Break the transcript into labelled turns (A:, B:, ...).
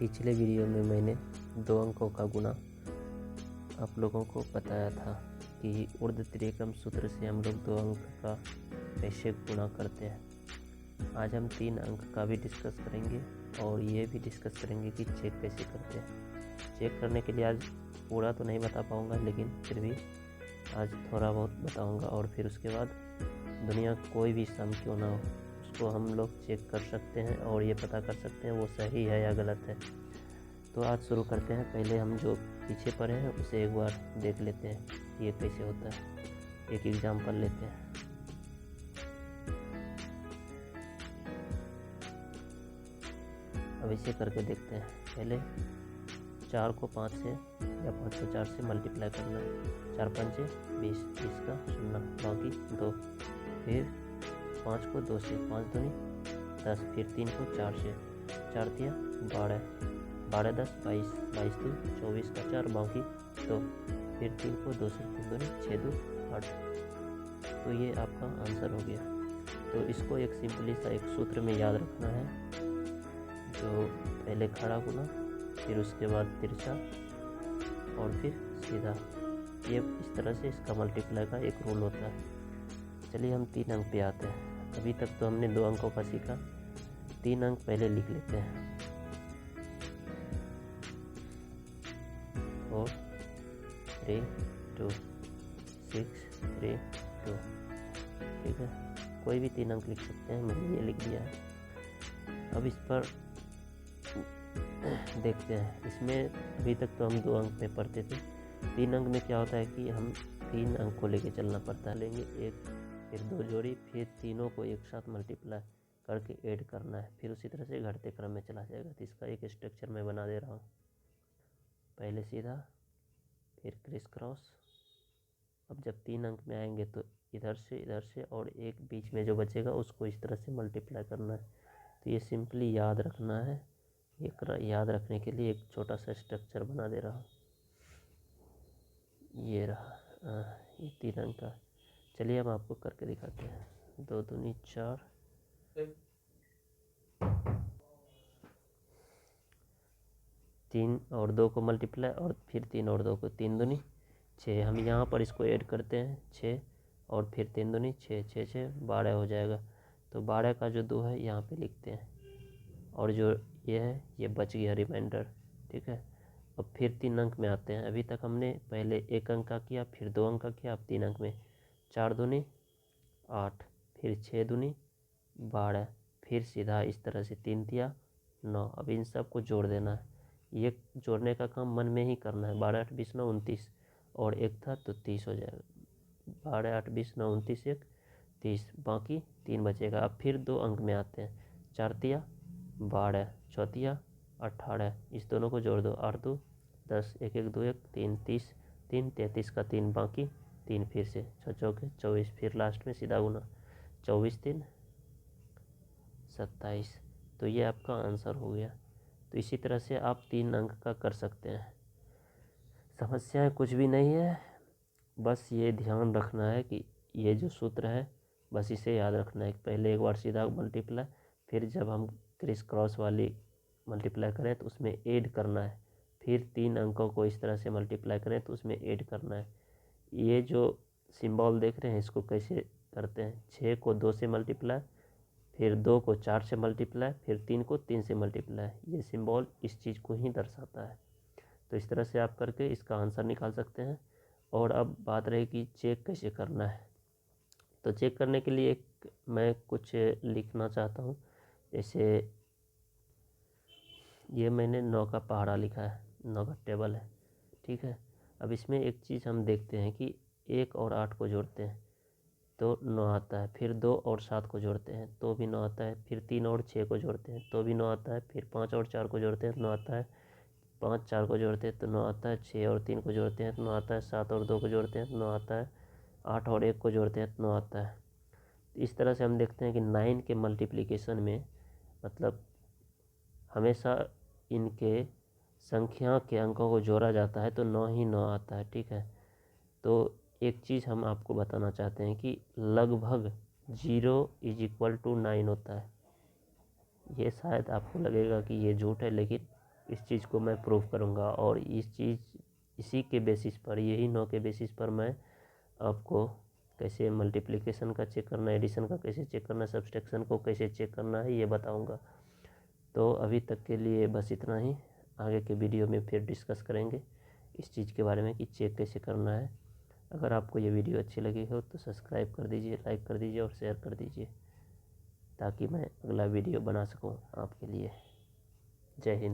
A: पिछले वीडियो में मैंने 2 अंकों का गुणा आप लोगों को बताया था कि ऊर्ध्व त्रिकम सूत्र से हम लोग 2 अंक का कैसे गुणा करते हैं। आज हम 3 अंक का भी डिस्कस करेंगे और ये भी डिस्कस करेंगे कि चेक कैसे करते हैं। चेक करने के लिए आज पूरा तो नहीं बता पाऊँगा, लेकिन फिर भी आज थोड़ा बहुत बताऊँगा और फिर उसके बाद दुनिया कोई भी सम क्यों ना हो उसको हम लोग चेक कर सकते हैं और ये पता कर सकते हैं वो सही है या गलत है। तो आज शुरू करते हैं। पहले हम जो पीछे पढ़े हैं उसे एक बार देख लेते हैं ये कैसे होता है। एक एग्जाम्पल लेते हैं। अब इसे करके देखते हैं। पहले 4 को 5 से या 5 को 4 से मल्टीप्लाई करना है। 4 पंचे 20, 20 का 0, बाकी 2। फिर 5 को 2 से, 5 दूनी 10, फिर 3 को 4 से, 4 तिया 12, 12 10 22, 22 2 24 का 4, बाकी 2। फिर 3 को 2 से, 3 दूनी 6 2 8। तो ये आपका आंसर हो गया। तो इसको एक सिंपली सा एक सूत्र में याद रखना है, जो पहले खड़ा गुना, फिर उसके बाद तिरछा और फिर सीधा। ये इस तरह से इसका मल्टीप्लाई का एक रूल होता है। चलिए हम 3 अंक पे आते हैं। अभी तक तो हमने 2 अंकों का सीखा। 3 अंक पहले लिख लेते हैं। 4 3 2 6 3 2। ठीक है, कोई भी 3 अंक लिख सकते हैं, मैंने ये लिख दिया है। अब इस पर देखते हैं। इसमें अभी तक तो हम 2 अंक में पढ़ते थे। 3 अंक में क्या होता है कि हम 3 अंक को लेके चलना पड़ता है। लेंगे एक, फिर 2 जोड़ी, फिर तीनों को एक साथ मल्टीप्लाई करके ऐड करना है। फिर उसी तरह से घटते क्रम में चला जाएगा। तो इसका एक स्ट्रक्चर मैं बना दे रहा हूँ। पहले सीधा, फिर क्रिस क्रॉस। अब जब 3 अंक में आएंगे तो इधर से और एक बीच में जो बचेगा उसको इस तरह से मल्टीप्लाई करना है। तो ये सिंपली याद रखना है। याद रखने के लिए एक छोटा सा स्ट्रक्चर बना दे रहा हूँ। ये रहा, ये 3 अंक का। चलिए हम आपको करके दिखाते हैं। 2 दूनी 4, 3 और 2 को मल्टीप्लाई और फिर 3 और 2 को, 3 दूनी 6। हम यहाँ पर इसको ऐड करते हैं 6 और फिर 3 दूनी 6, 6 6 12 हो जाएगा। तो 12 का जो 2 है यहाँ पे लिखते हैं और जो ये है ये बच गया रिमाइंडर। ठीक है, अब फिर 3 अंक में आते हैं। अभी तक हमने पहले 1 अंक का किया, फिर 2 अंक का किया, अब 3 अंक में। 4 दूनी 8, फिर 6 दूनी 12, फिर सीधा इस तरह से 3 तिया 9। अब इन सब को जोड़ देना है। ये जोड़ने का काम मन में ही करना है। 12 8 20 9 29 और 1 था तो 30 हो जाएगा। 12 8 20 9 29 1 30, बाकी 3 बचेगा। अब फिर 2 अंक में आते हैं। 4 तिया 12, 4 तिया 18, इस दोनों को जोड़ दो। 8 2 10, 1 1 2 1 3 30, 3 33 का 3, बाकी 3 फिर से 6 चौके 24, फिर लास्ट में सीधा गुना 24 3 27। तो ये आपका आंसर हो गया। तो इसी तरह से आप 3 अंक का कर सकते हैं। समस्या कुछ भी नहीं है, बस ये ध्यान रखना है कि ये जो सूत्र है बस इसे याद रखना है। पहले एक बार सीधा मल्टीप्लाई, फिर जब हम क्रिस क्रॉस वाली मल्टीप्लाई करें तो उसमें ऐड करना है। फिर 3 अंकों को इस तरह से मल्टीप्लाई करें तो उसमें ऐड करना है। ये जो सिंबल देख रहे हैं इसको कैसे करते हैं। 6 को 2 से मल्टीप्लाई, फिर 2 को 4 से मल्टीप्लाई, फिर 3 को 3 से मल्टीप्लाई। ये सिंबल इस चीज़ को ही दर्शाता है। तो इस तरह से आप करके इसका आंसर निकाल सकते हैं। और अब बात रही कि चेक कैसे करना है। तो चेक करने के लिए मैं कुछ लिखना चाहता हूँ। जैसे ये मैंने 9 का पहाड़ा लिखा है, 9 का टेबल है। ठीक है, अब इसमें एक चीज़ हम देखते हैं कि 1 और 8 को जोड़ते हैं तो 9 आता है। फिर 2 और 7 को जोड़ते हैं तो भी 9 आता है। फिर 3 और 6 को जोड़ते हैं तो भी 9 आता है। फिर 5 और 4 को जोड़ते हैं तो 9 आता है। 5 4 को जोड़ते हैं तो 9 आता है। 6 और 3 को जोड़ते हैं तो 9 आता है। 7 और 2 को जोड़ते हैं तो 9 आता है। 8 और 1 को जोड़ते हैं तो 9 आता है। इस तरह से हम देखते हैं कि 9 के मल्टीप्लिकेशन में मतलब हमेशा इनके संख्या के अंकों को जोड़ा जाता है तो 9 ही 9 आता है। ठीक है, तो एक चीज़ हम आपको बताना चाहते हैं कि लगभग 0 = 9 होता है। ये शायद आपको लगेगा कि ये झूठ है, लेकिन इस चीज़ को मैं प्रूव करूँगा और इसी के बेसिस पर, यही 9 के बेसिस पर मैं आपको कैसे मल्टीप्लिकेशन का चेक करना है, एडिशन का कैसे चेक करना है, सब्सट्रैक्शन को कैसे चेक करना है, ये बताऊँगा। तो अभी तक के लिए बस इतना ही। आगे के वीडियो में फिर डिस्कस करेंगे इस चीज़ के बारे में कि चेक कैसे करना है। अगर आपको ये वीडियो अच्छी लगी हो तो सब्सक्राइब कर दीजिए, लाइक कर दीजिए और शेयर कर दीजिए, ताकि मैं अगला वीडियो बना सकूं आपके लिए। जय हिंद।